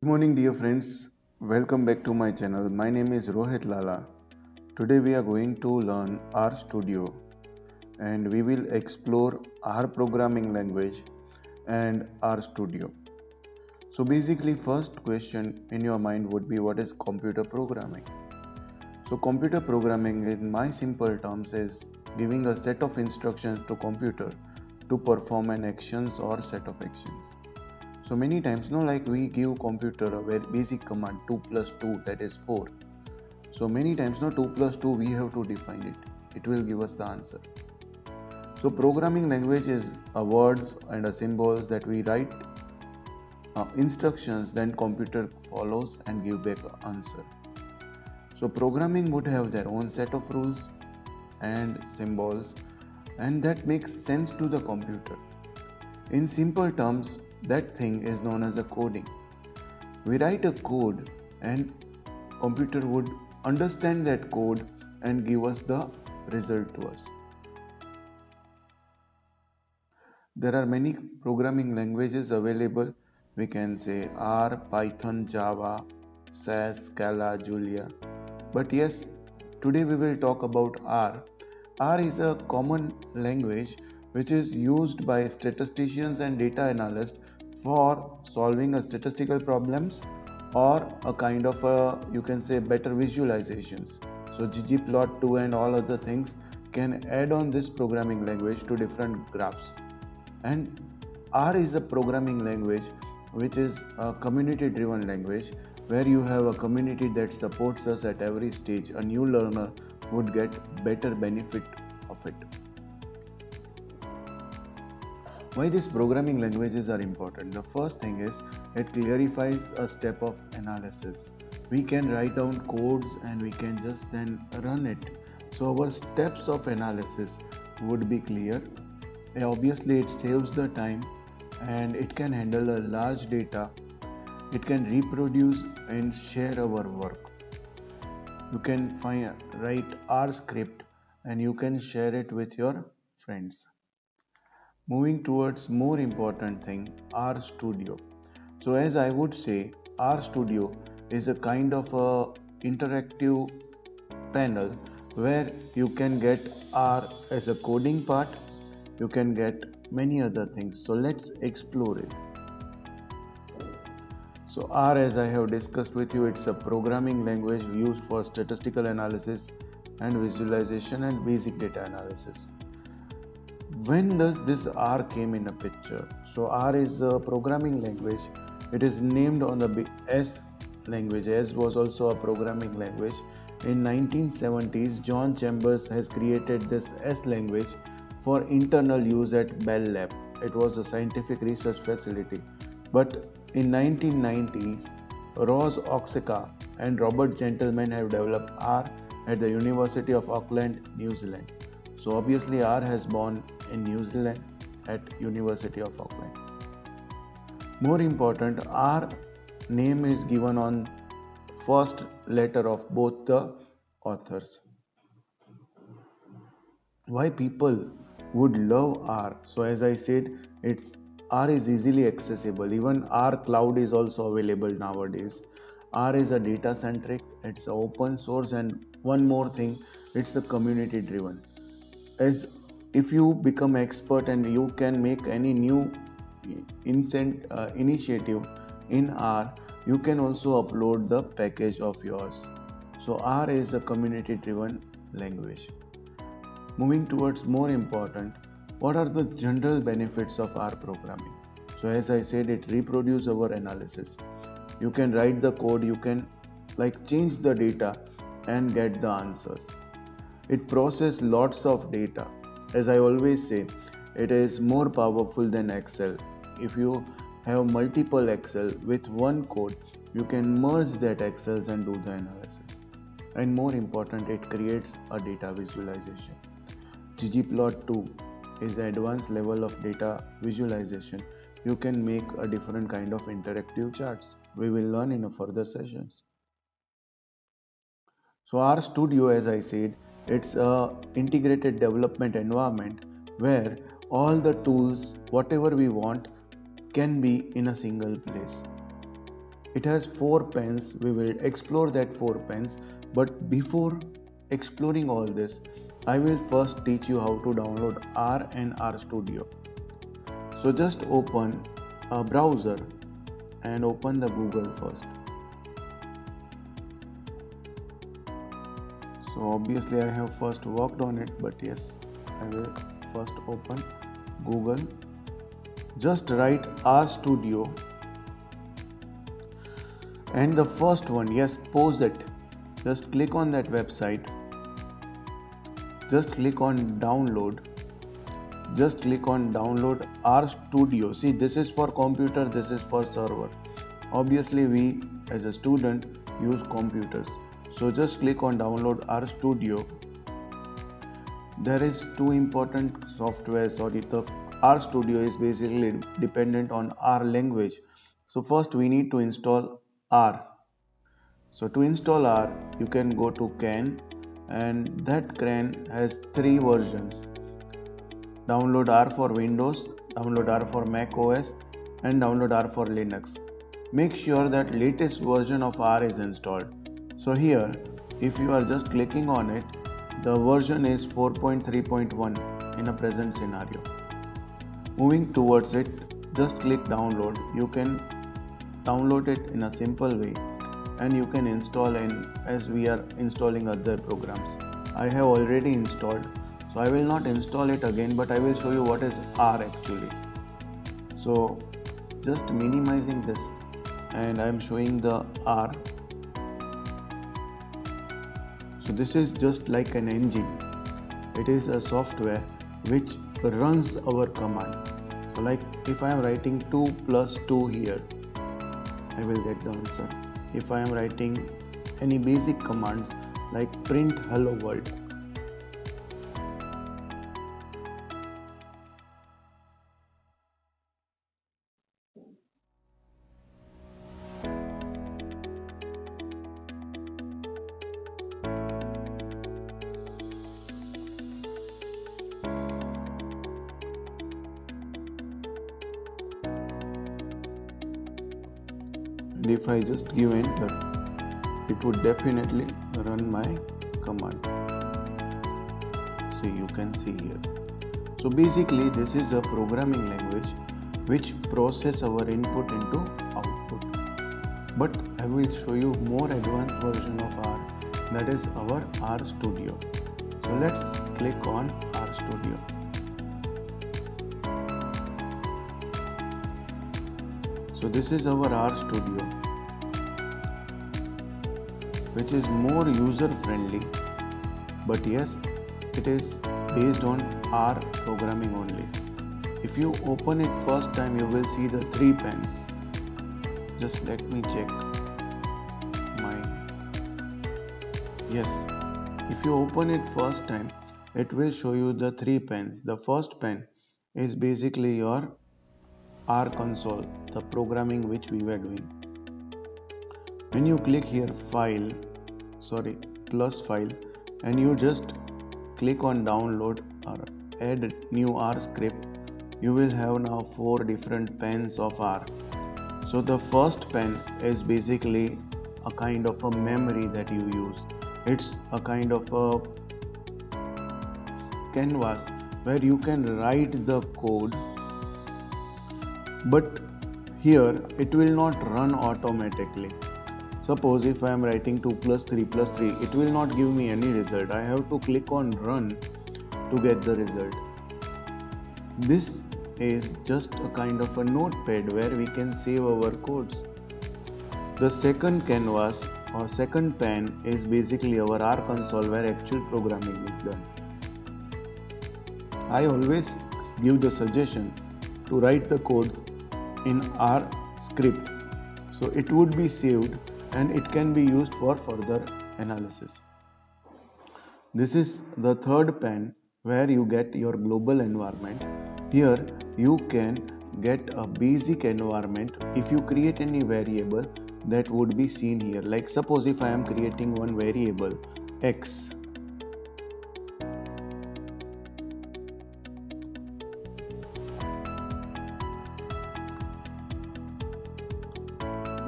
Good morning, dear friends. Welcome back to my channel. My name is Rohit Lala. Today we are going to learn RStudio and we will explore R programming language and RStudio. So basically, first question in your mind would be, what is computer programming? So computer programming in my simple terms is giving a set of instructions to computer to perform an actions or set of actions. So many times, like we give computer a very basic command 2 plus 2, that is 4. So many times, 2 plus 2 we have to define it. It will give us the answer. So programming language is a words and a symbols that we write instructions, then computer follows and give back an answer. So programming would have their own set of rules and symbols, and that makes sense to the computer. In simple terms, that thing is known as a coding. We write a code and computer would understand that code and give us the result to us. There are many programming languages available. We can say R, Python, Java, SAS, Scala, Julia. But yes, today we will talk about R. R is a common language which is used by statisticians and data analysts for solving a statistical problems or a kind of you can say better visualizations. So ggplot2 and all other things can add on this programming language to different graphs. And R is a programming language which is a community driven language where you have a community that supports us at every stage. A new learner would get better benefit of it. Why these programming languages are important? The first thing is it clarifies a step of analysis. We can write down codes and we can just then run it. So our steps of analysis would be clear. Obviously it saves the time and it can handle a large data. It can reproduce and share our work. You can write R script and you can share it with your friends. Moving towards more important thing, RStudio. So as I would say, RStudio is a kind of a interactive panel where you can get R as a coding part, you can get many other things. So let's explore it. So R, as I have discussed with you, it's a programming language used for statistical analysis and visualization and basic data analysis. When does this R came in a picture? So R is a programming language. It is named on the S language. S was also a programming language. In 1970s, John Chambers has created this S language for internal use at Bell Lab. It was a scientific research facility. But in 1990s, Rose Oxeka and Robert Gentleman have developed R at the University of Auckland, New Zealand. So obviously R has born in New Zealand at University of Auckland. More important, R name is given on first letter of both the authors. Why people would love R? So as I said, R is easily accessible. Even R cloud is also available nowadays. R is a data centric, it's open source, and one more thing, it's a community driven. As if you become expert and you can make any new initiative in R, you can also upload the package of yours. So R is a community driven language. Moving towards more important, what are the general benefits of R programming? So as I said, it reproduces our analysis. You can write the code, you can change the data and get the answers. It processes lots of data. As I always say, it is more powerful than Excel. If you have multiple Excel with one code, you can merge that Excel and do the analysis. And more important, it creates a data visualization. ggplot2 is advanced level of data visualization. You can make a different kind of interactive charts. We will learn in a further sessions. So RStudio, as I said, it's a integrated development environment where all the tools, whatever we want, can be in a single place. It has 4 pens. We will explore that 4 pens. But before exploring all this, I will first teach you how to download R and RStudio. So just open a browser and open the Google first. So obviously I have first worked on it, but yes, I will first open Google. Just write RStudio and the first one, yes, pause it. Just click on that website. Just click on download. Just click on download RStudio. See, this is for computer, this is for server. Obviously we as a student use computers. So just click on download RStudio. There is two important softwares. Sorry, the RStudio is basically dependent on R language. So first we need to install R. So to install R, you can go to CAN, and that CAN has 3 versions. Download R for Windows, download R for Mac OS, and download R for Linux. Make sure that latest version of R is installed. So here, if you are just clicking on it, the version is 4.3.1 in a present scenario. Moving towards it, just click download. You can download it in a simple way, and you can install as we are installing other programs. I have already installed, so I will not install it again, but I will show you what is R actually. So just minimizing this, and I am showing the R. So this is just like an engine. It is a software which runs our command. So like if I am writing 2 plus 2 here, I will get the answer. If I am writing any basic commands like print hello world, and if I just give enter, it would definitely run my command. See, you can see here. So basically this is a programming language which process our input into output. But I will show you more advanced version of R, that is our RStudio. So let's click on RStudio. So this is our RStudio, which is more user friendly, but yes, it is based on R programming only. If you open it first time, you will see the 3 pens. Just let me check yes, if you open it first time, it will show you the 3 pens. The first pen is basically your R console, the programming which we were doing. When you click here plus file, and you just click on download or add new R script, you will have now 4 different pens of R. So the first pen is basically a kind of a memory that you use. It's a kind of a canvas where you can write the code, but here it will not run automatically. Suppose if I am writing 2 plus 3 plus 3, it will not give me any result. I have to click on run to get the result. This is just a kind of a notepad where we can save our codes. The second canvas or second pen is basically our R console where actual programming is done. I always give the suggestion to write the code in R script, so it would be saved and it can be used for further analysis. This is the third pen where you get your global environment. Here you can get a basic environment. If you create any variable, that would be seen here. Like suppose if I am creating one variable x,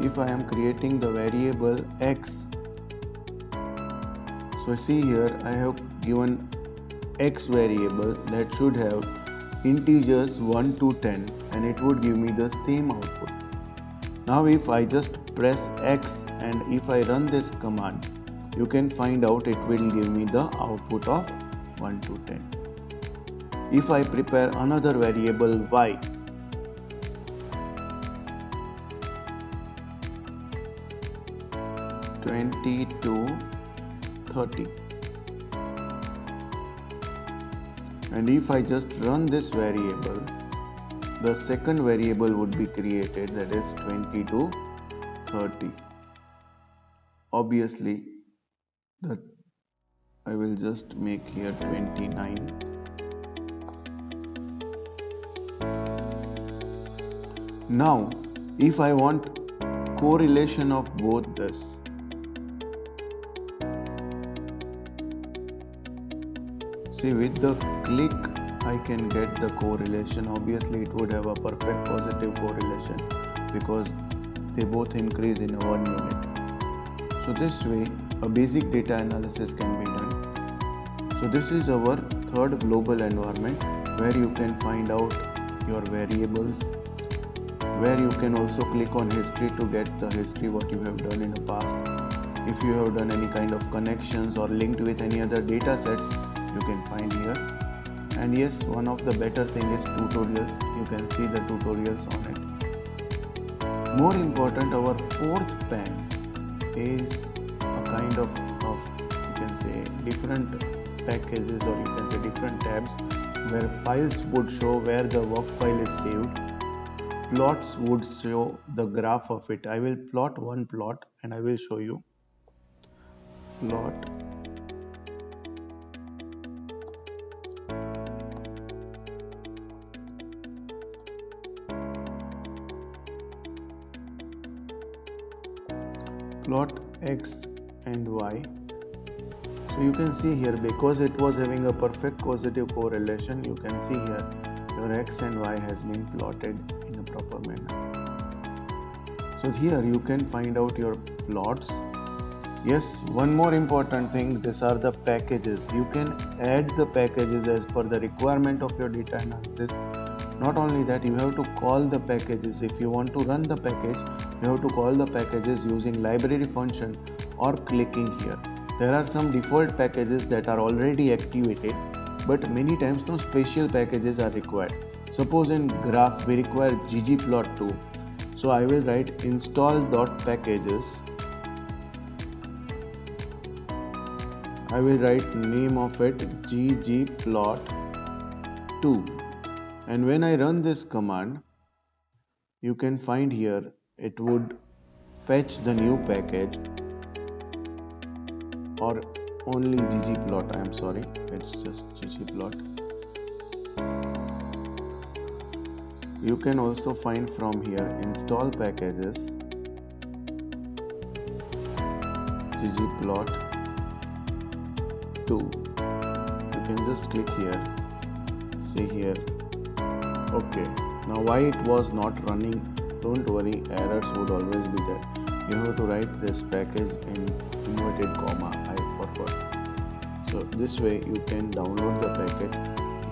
if I am creating the variable x, so see here I have given x variable that should have integers 1 to 10 and it would give me the same output. Now if I just press X and if I run this command, you can find out it will give me the output of 1 to 10. If I prepare another variable y, (20 to 30), and if I just run this variable, the second variable would be created, that is 20 to 30. Obviously, I will just make here 29. Now, if I want correlation of both this, see, with the click I can get the correlation. Obviously it would have a perfect positive correlation because they both increase in 1 unit. So this way a basic data analysis can be done. So this is our third global environment where you can find out your variables, where you can also click on history to get the history what you have done in the past. If you have done any kind of connections or linked with any other data sets, you can find here. And yes, one of the better thing is tutorials. You can see the tutorials on it. More important, our fourth pane is a kind of you can say different packages, or you can say different tabs where files would show where the work file is saved. Plots would show the graph of it. I will plot one plot and I will show you. Plot x and y. So you can see here, because it was having a perfect positive correlation, you can see here your x and y has been plotted in a proper manner. So here you can find out your plots. Yes, one more important thing, these are the packages. You can add the packages as per the requirement of your data analysis. Not only that, you have to call the packages. If you want to run the package, you have to call the packages using library function or clicking here. There are some default packages that are already activated, but many times no special packages are required. Suppose in graph we require ggplot2. So I will write install.packages. I will write name of it ggplot2. And when I run this command, you can find here it would fetch the new package, or only ggplot, I am sorry, it's just ggplot. You can also find from here install packages ggplot2. You can just click here, see here. Okay, now why it was not running, don't worry, errors would always be there. You have to write this package in inverted comma, I forgot. So this way you can download the packet,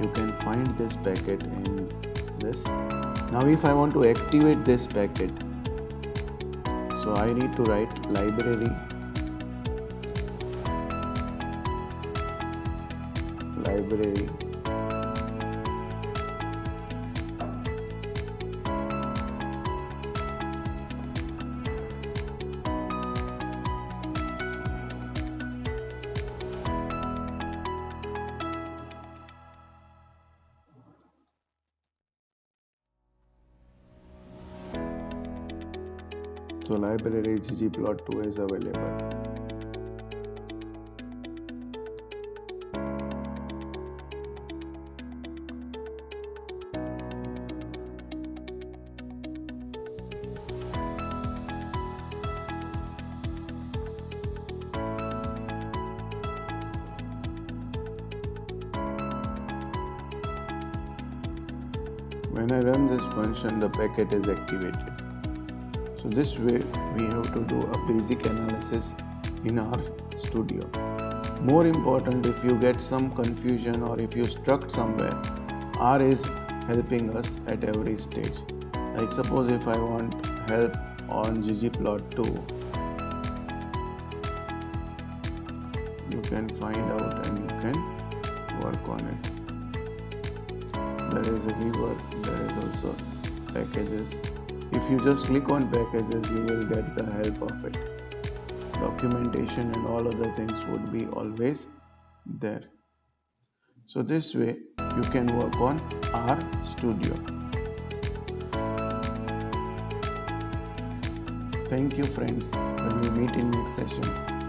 you can find this packet in this. Now if I want to activate this packet, so I need to write library so library ggplot2 is available. When I run this function, the packet is activated. So this way we have to do a basic analysis in R Studio. More important, if you get some confusion or if you stuck somewhere, R is helping us at every stage. Like suppose if I want help on ggplot2, you can find out and you can work on it. There is a viewer, there is also packages. If you just click on packages, you will get the help of it. Documentation and all other things would be always there. So this way you can work on R Studio. Thank you friends. When we meet in next session.